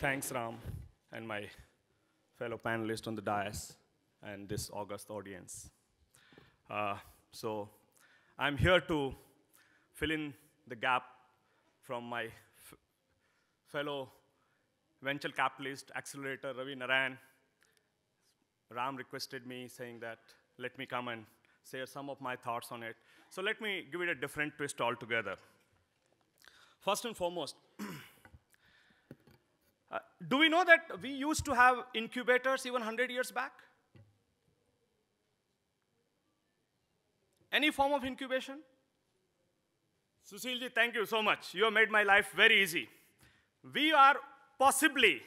Thanks, Ram, and my fellow panelists on the dais and this august audience. So I'm here to fill in the gap from my fellow venture capitalist, accelerator, Ravi Narayan. Ram requested me saying that, let me come and share some of my thoughts on it. So let me give it a different twist altogether. First and foremost, do we know that we used to have incubators even 100 years back? Any form of incubation? Sushilji, thank you so much. You have made my life very easy. We are possibly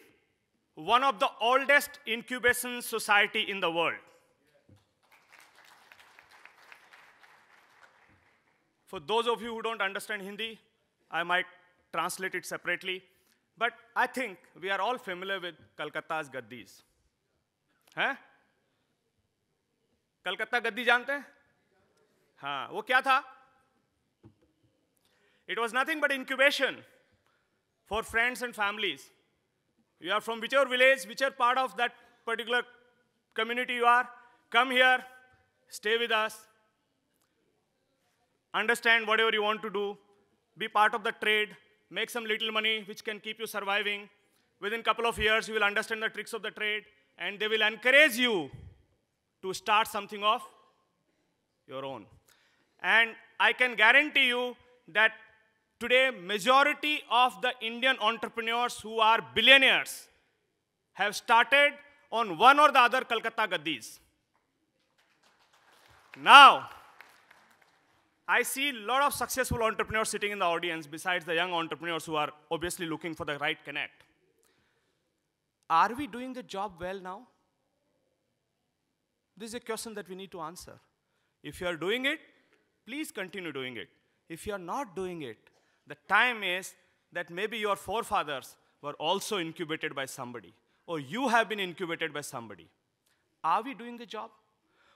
one of the oldest incubation society in the world. For those of you who don't understand Hindi, I might translate it separately. But I think we are all familiar with Calcutta's gaddis. Huh? Calcutta gaddi जानते हैं? हाँ, वो क्या था? It was nothing but incubation for friends and families. You are from whichever village, whichever part of that particular community you are, come here, stay with us, understand whatever you want to do, be part of the trade, make some little money which can keep you surviving. Within a couple of years, you will understand the tricks of the trade, and they will encourage you to start something of your own. And I can guarantee you that today, majority of the Indian entrepreneurs who are billionaires have started on one or the other Calcutta gaddis. Now, I see a lot of successful entrepreneurs sitting in the audience besides the young entrepreneurs who are obviously looking for the right connect. Are we doing the job well now? This is a question that we need to answer. If you are doing it, please continue doing it. If you are not doing it, the time is that maybe your forefathers were also incubated by somebody, or you have been incubated by somebody. Are we doing the job?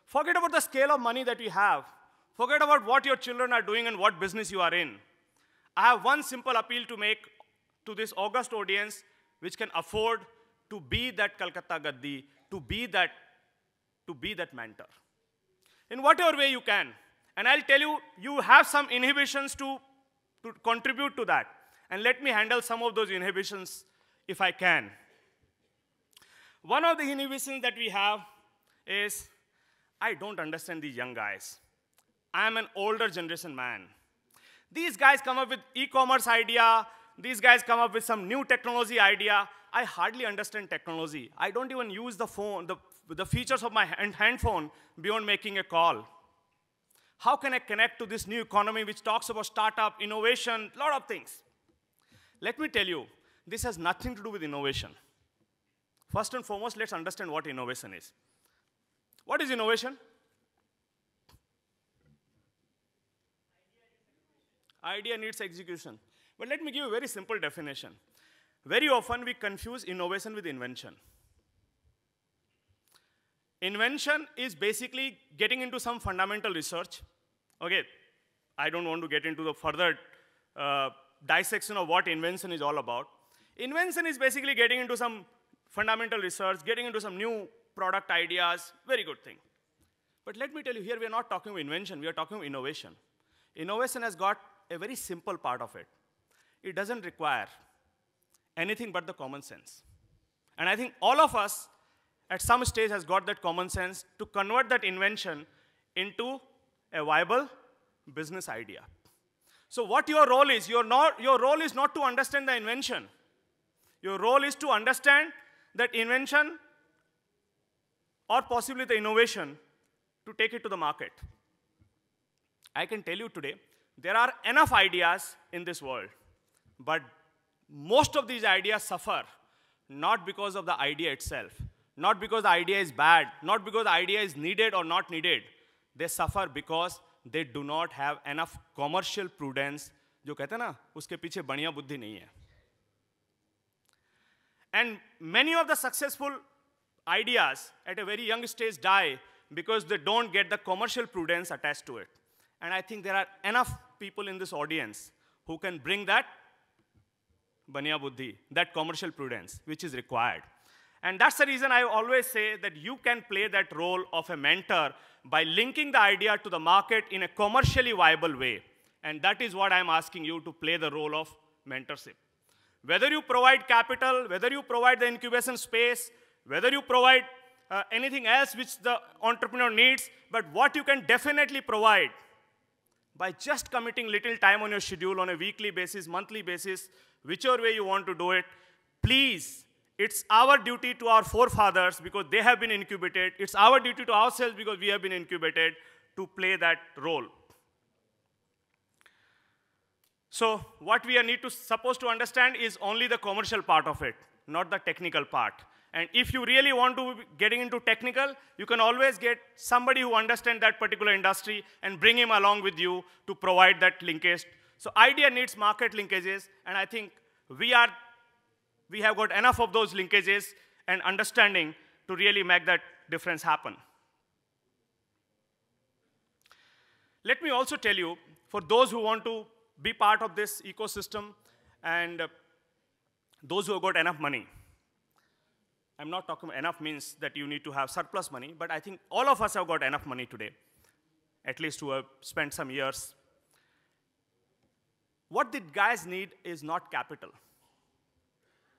Forget about the scale of money that we have. Forget about what your children are doing and what business you are in. I have one simple appeal to make to this august audience which can afford to be that Calcutta gaddi, to be that mentor. In whatever way you can. And I'll tell you, you have some inhibitions to contribute to that. And let me handle some of those inhibitions if I can. One of the inhibitions that we have is, I don't understand these young guys. I am an older generation man. These guys come up with e-commerce idea. These guys come up with some new technology idea. I hardly understand technology. I don't even use the phone, the features of my hand phone beyond making a call. How can I connect to this new economy which talks about startup, innovation, a lot of things? Let me tell you, this has nothing to do with innovation. First and foremost, let's understand what innovation is. What is innovation? Idea needs execution. But let me give you a very simple definition. Very often we confuse innovation with invention. Invention is basically getting into some fundamental research. Okay, I don't want to get into the further dissection of what invention is all about. Invention is basically getting into some fundamental research, getting into some new product ideas, very good thing. But let me tell you, here we are not talking about invention, we are talking about innovation. Innovation has got a very simple part of it. It doesn't require anything but the common sense. And I think all of us at some stage has got that common sense to convert that invention into a viable business idea. So what your role is, your role is not to understand the invention. Your role is to understand that invention or possibly the innovation to take it to the market. I can tell you today, there are enough ideas in this world, but most of these ideas suffer not because of the idea itself, not because the idea is bad, not because the idea is needed or not needed. They suffer because they do not have enough commercial prudence. जो कहते हैं ना, उसके पीछे बढ़िया बुद्धि नहीं है. And many of the successful ideas at a very young stage die because they don't get the commercial prudence attached to it. And I think there are enough people in this audience who can bring that baniya buddhi, that commercial prudence, which is required. And that's the reason I always say that you can play that role of a mentor by linking the idea to the market in a commercially viable way. And that is what I'm asking you to play the role of mentorship. Whether you provide capital, whether you provide the incubation space, whether you provide anything else which the entrepreneur needs, but what you can definitely provide by just committing little time on your schedule on a weekly basis, monthly basis, whichever way you want to do it, please, it's our duty to our forefathers because they have been incubated. It's our duty to ourselves because we have been incubated to play that role. So what we are supposed to understand is only the commercial part of it, not the technical part. And if you really want to get into technical, you can always get somebody who understands that particular industry and bring him along with you to provide that linkage. So idea needs market linkages, and I think we have got enough of those linkages and understanding to really make that difference happen. Let me also tell you, for those who want to be part of this ecosystem and those who have got enough money, I'm not talking about enough means that you need to have surplus money, but I think all of us have got enough money today, at least who have spent some years. What the guys need is not capital.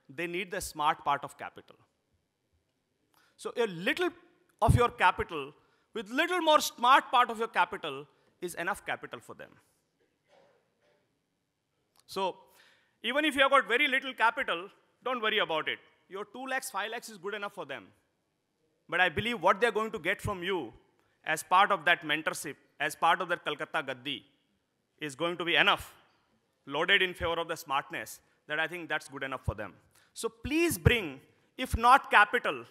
They need the smart part of capital. So a little of your capital, with little more smart part of your capital, is enough capital for them. So even if you have got very little capital, don't worry about it. Your 2 lakhs, 5 lakhs is good enough for them. But I believe what they're going to get from you as part of that mentorship, as part of that Calcutta Gaddi, is going to be enough, loaded in favor of the smartness, that I think that's good enough for them. So please bring, if not capital,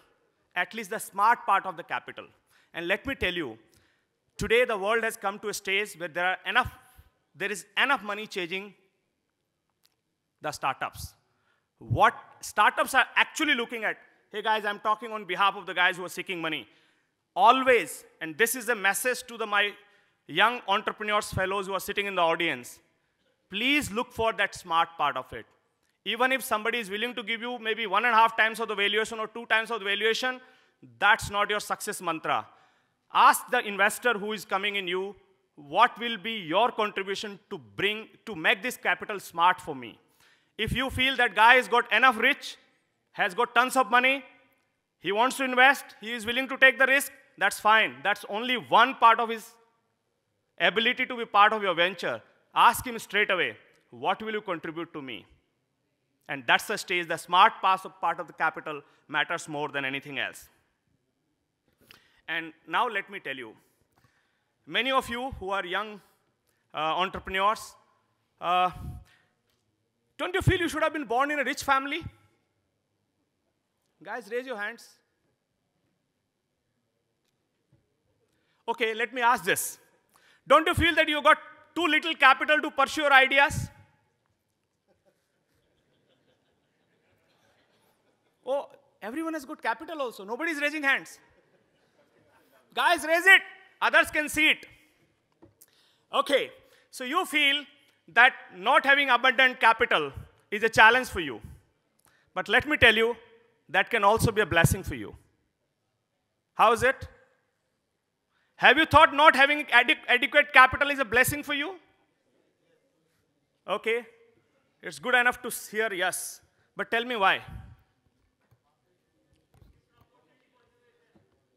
at least the smart part of the capital. And let me tell you, today the world has come to a stage where there is enough money chasing the startups. What startups are actually looking at, hey guys, I'm talking on behalf of the guys who are seeking money. Always, and this is a message to my young entrepreneurs, fellows who are sitting in the audience, please look for that smart part of it. Even if somebody is willing to give you maybe 1.5 times of the valuation or 2 times of the valuation, that's not your success mantra. Ask the investor who is coming in you, what will be your contribution to make this capital smart for me? If you feel that guy has got enough rich, has got tons of money, he wants to invest, he is willing to take the risk, that's fine. That's only one part of his ability to be part of your venture. Ask him straight away, what will you contribute to me? And that's the stage, the smart part of the capital matters more than anything else. And now let me tell you, many of you who are young entrepreneurs, don't you feel you should have been born in a rich family? Guys, raise your hands. Okay, let me ask this. Don't you feel that you got too little capital to pursue your ideas? Oh, everyone has good capital also. Nobody is raising hands. Guys, raise it. Others can see it. Okay, so you feel that not having abundant capital is a challenge for you. But let me tell you, that can also be a blessing for you. How is it? Have you thought not having adequate capital is a blessing for you? Okay, it's good enough to hear yes. But tell me why.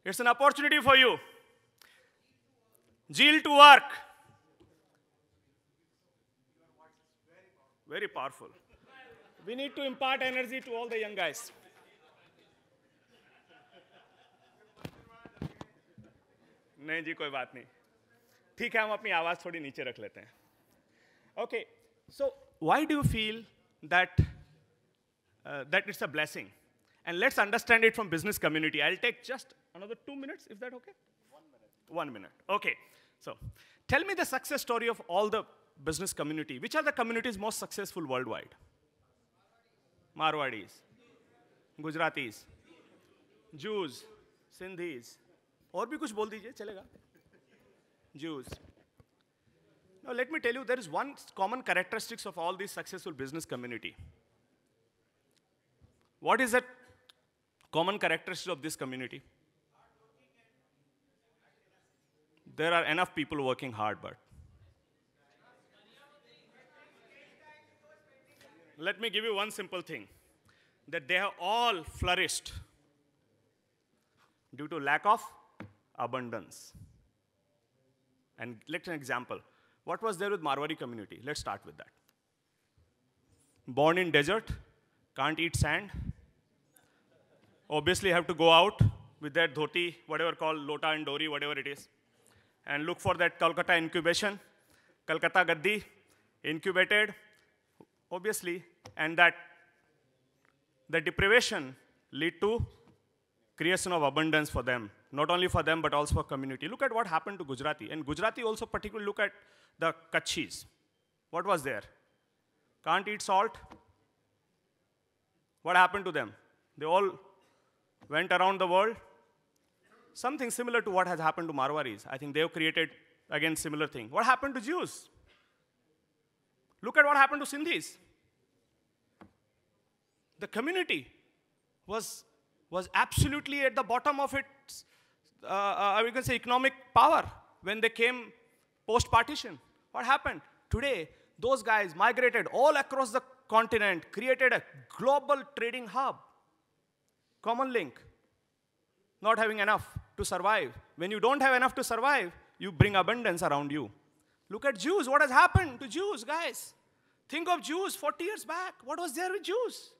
It's an opportunity for you. Zeal to work. Very powerful. We need to impart energy to all the young guys. नहीं जी कोई बात नहीं ठीक है हम अपनी आवाज थोड़ी नीचे रख लेते हैं Okay, so why do you feel that that it's a blessing? And let's understand it from business community. I'll take just another 2 minutes, is that okay? 1 minute. 1 minute, okay. So tell me the success story of all the business community. Which are the communities most successful worldwide? Marwadis, Gujaratis, Jews, Sindhis. और भी कुछ बोल दीजिए चलेगा Jews. Now let me tell you, there is one common characteristics of all these successful business community. What is the common characteristic of this community? There are enough people working hard, but let me give you one simple thing, that they have all flourished due to lack of abundance. And let's an example. What was there with Marwari community? Let's start with that. Born in desert, can't eat sand. Obviously have to go out with that dhoti, whatever called lota and dori, whatever it is, and look for that Calcutta incubation, Calcutta gaddi, incubated, obviously, and that the deprivation lead to creation of abundance for them, not only for them, but also for community. Look at what happened to Gujarati, and Gujarati also particularly look at the Kutchis. What was there? Can't eat salt. What happened to them? They all went around the world. Something similar to what has happened to Marwaris. I think they have created, again, similar thing. What happened to Jews? Look at what happened to Sindhis. The community was absolutely at the bottom of its, we can say, economic power when they came post-partition. What happened? Today, those guys migrated all across the continent, created a global trading hub. Common link. Not having enough to survive. When you don't have enough to survive, you bring abundance around you. Look at Jews. What has happened to Jews, guys? Think of Jews 40 years back. What was there with Jews?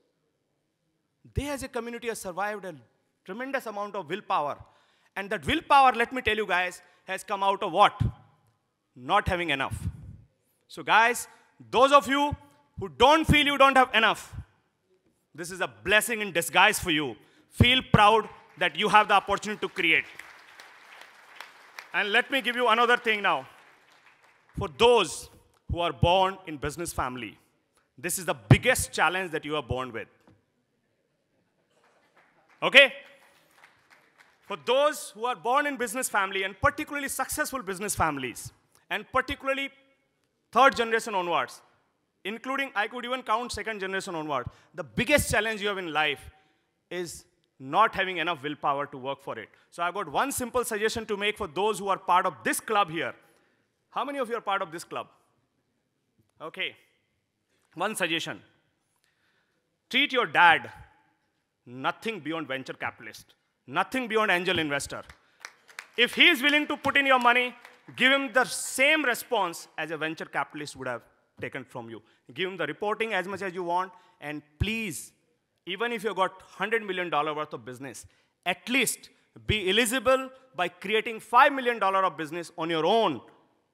They as a community have survived a tremendous amount of willpower. And that willpower, let me tell you guys, has come out of what? Not having enough. So guys, those of you who don't feel you don't have enough, this is a blessing in disguise for you. Feel proud that you have the opportunity to create. And let me give you another thing now. For those who are born in business family, this is the biggest challenge that you are born with. Okay? For those who are born in business family, and particularly successful business families, and particularly third generation onwards, including, I could even count second generation onward, the biggest challenge you have in life is not having enough willpower to work for it. So I've got one simple suggestion to make for those who are part of this club here. How many of you are part of this club? Okay. One suggestion. Treat your dad nothing beyond venture capitalist, nothing beyond angel investor. If he is willing to put in your money, give him the same response as a venture capitalist would have taken from you. Give him the reporting as much as you want, and please, even if you've got $100 million worth of business, at least be eligible by creating $5 million of business on your own,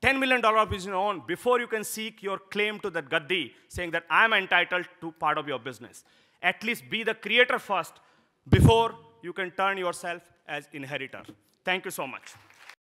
$10 million of business on your own, before you can seek your claim to that gaddi, saying that I'm entitled to part of your business. At least be the creator first, before you can turn yourself as inheritor. Thank you so much.